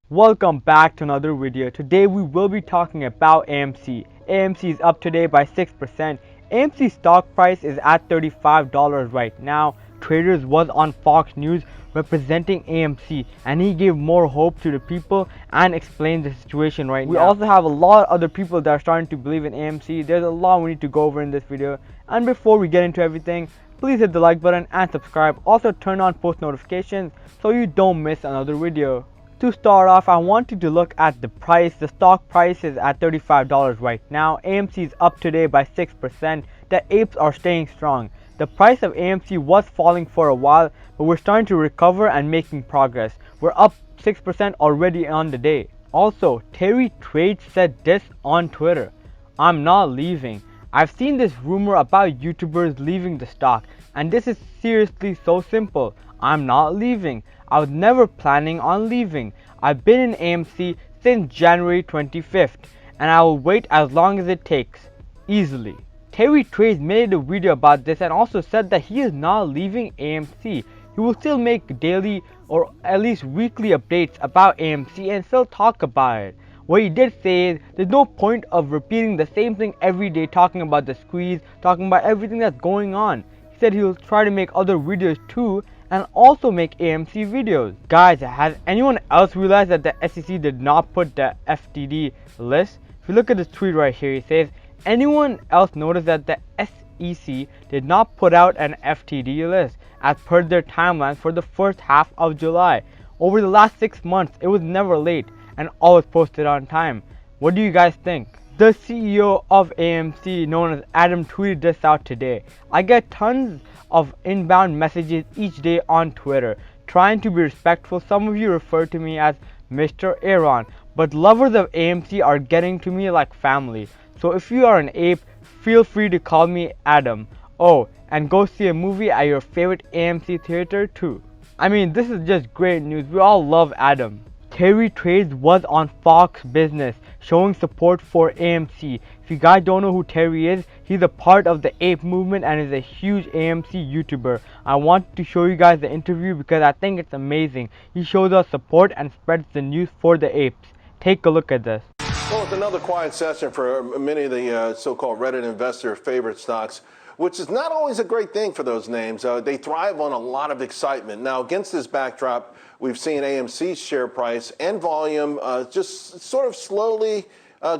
Welcome back to another video. Today we will be talking about AMC. AMC is up today by 6%. AMC stock price is at $35 right now. Traders was on Fox News representing AMC and he gave more hope to the people and explained the situation right now. We also have a lot of other people that are starting to believe in AMC. There's a lot we need to go over in this video. And before we get into everything, please hit the like button and subscribe. Also turn on post notifications so you don't miss another video. To start off, I want you to look at the price. The stock price is at $35 right now. AMC is up today by 6%. The apes are staying strong. The price of AMC was falling for a while, but we're starting to recover and making progress. We're up 6% already on the day. Also, Terry Trade said this on Twitter: "I'm not leaving. I've seen this rumor about YouTubers leaving the stock, and this is seriously so simple. I'm not leaving. I was never planning on leaving. I've been in AMC since January 25th, and I will wait as long as it takes. Easily." Terry Trades made a video about this and also said that he is not leaving AMC. He will still make daily or at least weekly updates about AMC and still talk about it. What he did say is there's no point of repeating the same thing every day, talking about the squeeze, talking about everything that's going on. He said he will try to make other videos too and also make AMC videos. Guys, has anyone else realized that the SEC did not put the FTD list? If you look at this tweet right here, he says, anyone else noticed that the SEC did not put out an FTD list as per their timeline for the first half of July? Over the last 6 months, it was never late and always posted on time. What do you guys think? The CEO of AMC, known as Adam, tweeted this out today. "I get tons of inbound messages each day on Twitter. Trying to be respectful, some of you refer to me as Mr. Aaron, but lovers of AMC are getting to me like family. So if you are an ape, feel free to call me Adam. Oh, and go see a movie at your favorite AMC theater too." I mean, this is just great news. We all love Adam. Terry Trades was on Fox Business showing support for AMC. If you guys don't know who Terry is, he's a part of the ape movement and is a huge AMC YouTuber. I want to show you guys the interview because I think it's amazing. He shows us support and spreads the news for the apes. Take a look at this. Well, it's another quiet session for many of the so-called Reddit investor favorite stocks, which is not always a great thing for those names. They thrive on a lot of excitement. Now, against this backdrop, we've seen AMC's share price and volume just sort of slowly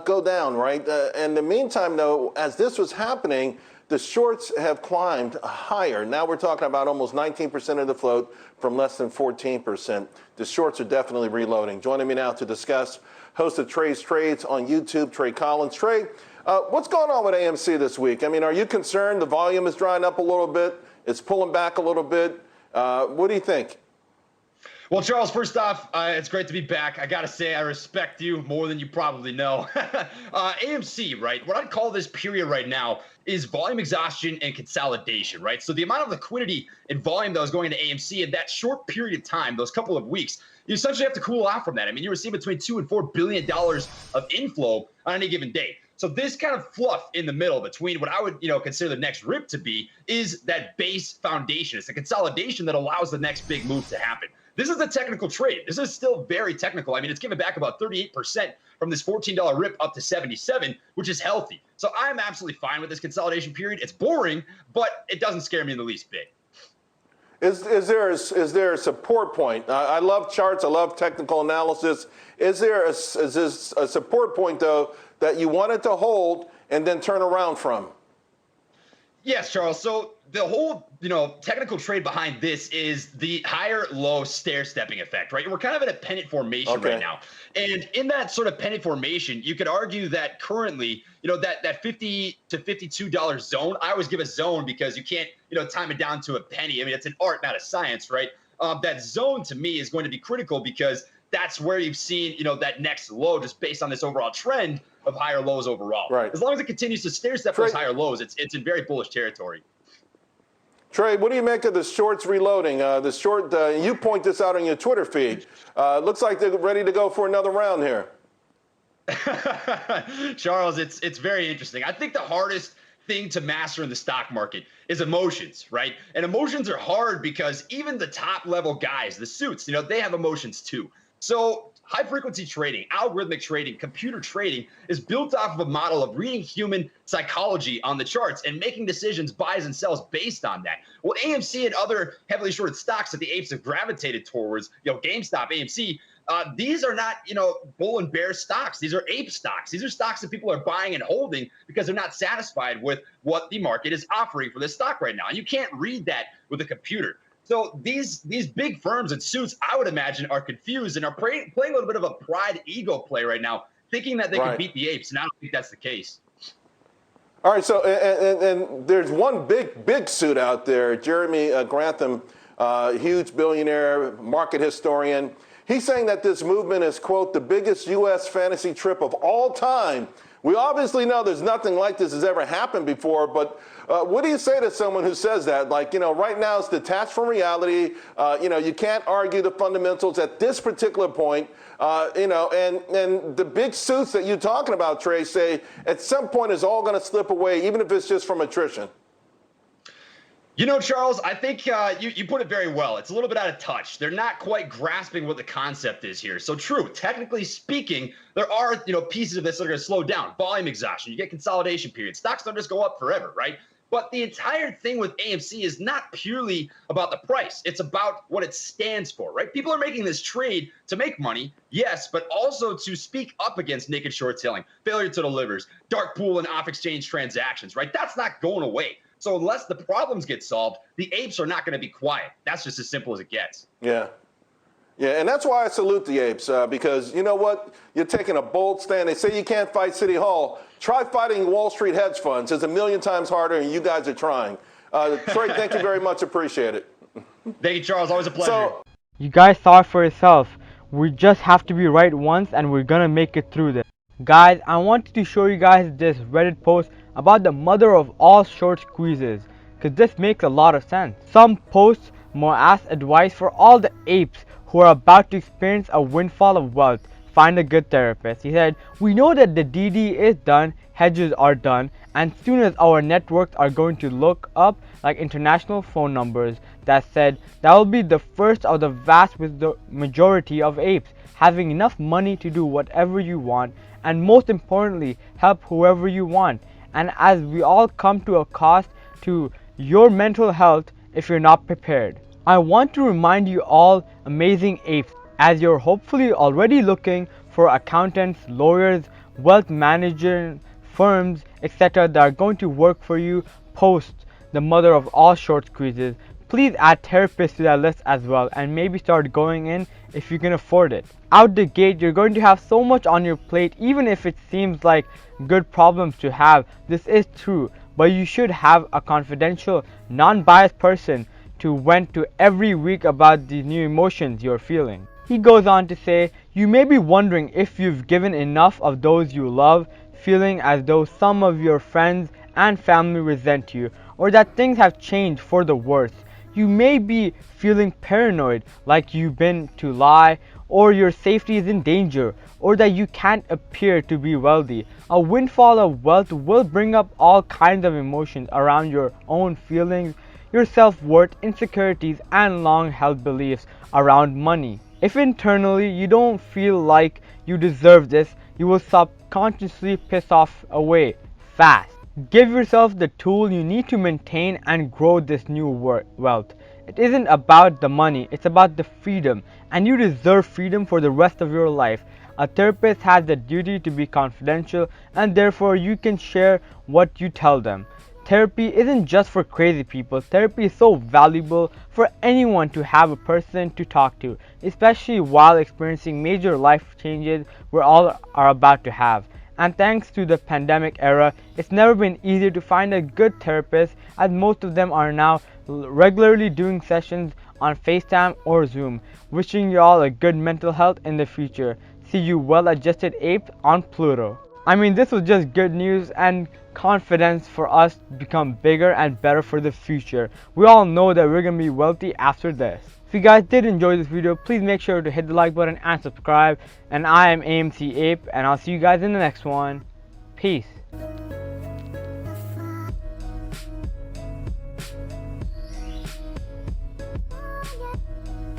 go down, right? In the meantime, though, as this was happening, the shorts have climbed higher. Now we're talking about almost 19% of the float from less than 14%. The shorts are definitely reloading. Joining me now to discuss, host of Trey's Trades on YouTube, Trey Collins. Trey, what's going on with AMC this week? I mean, are you concerned the volume is drying up a little bit? It's pulling back a little bit. What do you think? Well, Charles, first off, it's great to be back. I got to say, I respect you more than you probably know. AMC, right? What I'd call this period right now is volume exhaustion and consolidation, right? So the amount of liquidity and volume that was going into AMC in that short period of time, those couple of weeks, you essentially have to cool off from that. I mean, you receive between $2 and $4 billion of inflow on any given day. So this kind of fluff in the middle between what I would, consider the next rip to be is that base foundation. It's the consolidation that allows the next big move to happen. This is a technical trade. This is still very technical. I mean, it's given back about 38% from this $14 rip up to 77, which is healthy. So I'm absolutely fine with this consolidation period. It's boring, but it doesn't scare me in the least bit. Is there a support point? I love charts. I love technical analysis. Is this a support point, though, that you wanted to hold and then turn around from? Yes, Charles. So the whole, technical trade behind this is the higher low stair stepping effect, right? We're kind of in a pennant formation right now. And in that sort of pennant formation, you could argue that currently, that $50 to $52 zone, I always give a zone because you can't, time it down to a penny. I mean, it's an art, not a science, right? That zone to me is going to be critical because that's where you've seen, that next low just based on this overall trend of higher lows overall. Right. As long as it continues to stair step those higher lows, it's in very bullish territory. Trey, what do you make of the shorts reloading? The short, you point this out on your Twitter feed. Looks like they're ready to go for another round here. Charles, it's very interesting. I think the hardest thing to master in the stock market is emotions, right? And emotions are hard because even the top level guys, the suits, they have emotions too. So High frequency trading, algorithmic trading, computer trading is built off of a model of reading human psychology on the charts and making decisions, buys and sells based on that. Well, AMC and other heavily shorted stocks that the apes have gravitated towards, GameStop, AMC, these are not, bull and bear stocks. These are ape stocks. These are stocks that people are buying and holding because they're not satisfied with what the market is offering for this stock right now. And you can't read that with a computer. So these big firms and suits, I would imagine, are confused and are playing a little bit of a pride ego play right now, thinking that they can beat the apes. And I don't think that's the case. All right, so and there's one big suit out there, Jeremy Grantham, huge billionaire, market historian. He's saying that this movement is, quote, the biggest U.S. fantasy trip of all time. We obviously know there's nothing like this has ever happened before, but what do you say to someone who says that? Like, right now it's detached from reality. You can't argue the fundamentals at this particular point. And the big suits that you're talking about, Trey, say at some point it's all going to slip away, even if it's just from attrition. Charles, I think you put it very well. It's a little bit out of touch. They're not quite grasping what the concept is here. So true, technically speaking, there are pieces of this that are going to slow down. Volume exhaustion, you get consolidation periods. Stocks don't just go up forever, right? But the entire thing with AMC is not purely about the price. It's about what it stands for, right? People are making this trade to make money, yes, but also to speak up against naked short selling, failure to deliver, dark pool and off-exchange transactions, right? That's not going away. So unless the problems get solved, the apes are not going to be quiet. That's just as simple as it gets. Yeah. Yeah, and that's why I salute the apes, because you know what? You're taking a bold stand. They say you can't fight City Hall. Try fighting Wall Street hedge funds. It's a million times harder, and you guys are trying. Trey, thank you very much. Appreciate it. Thank you, Charles. Always a pleasure. You guys saw it for yourself. We just have to be right once, and we're going to make it through this. Guys, I wanted to show you guys this Reddit post about the mother of all short squeezes, because this makes a lot of sense. Some posts more ask advice for all the apes who are about to experience a windfall of wealth. Find a good therapist. He said, we know that the DD is done, hedges are done, and soon as our networks are going to look up like international phone numbers that said that will be the first of the vast majority of apes having enough money to do whatever you want, and most importantly, help whoever you want. And as we all come to a cost to your mental health if you're not prepared. I want to remind you all amazing apes, as you're hopefully already looking for accountants, lawyers, wealth management firms, etc. that are going to work for you post the mother of all short squeezes. Please add therapists to that list as well, and maybe start going in if you can afford it. Out the gate, you're going to have so much on your plate, even if it seems like good problems to have. This is true, but you should have a confidential, non-biased person to vent to every week about the new emotions you're feeling. He goes on to say, you may be wondering if you've given enough of those you love, feeling as though some of your friends and family resent you, or that things have changed for the worse. You may be feeling paranoid, like you've been to lie, or your safety is in danger, or that you can't appear to be wealthy. A windfall of wealth will bring up all kinds of emotions around your own feelings, your self-worth, insecurities, and long-held beliefs around money. If internally you don't feel like you deserve this, you will subconsciously piss off away fast. Give yourself the tool you need to maintain and grow this new wealth. It isn't about the money, it's about the freedom, and you deserve freedom for the rest of your life. A therapist has the duty to be confidential, and therefore you can share what you tell them. Therapy isn't just for crazy people. Therapy is so valuable for anyone to have a person to talk to, especially while experiencing major life changes we all are about to have. And thanks to the pandemic era, it's never been easier to find a good therapist, as most of them are now regularly doing sessions on FaceTime or Zoom. Wishing you all a good mental health in the future. See you well-adjusted apes on Pluto. I mean, this was just good news and confidence for us to become bigger and better for the future. We all know that we're gonna be wealthy after this. If you guys did enjoy this video, please make sure to hit the like button and subscribe. And I am AMC Ape, and I'll see you guys in the next one. Peace.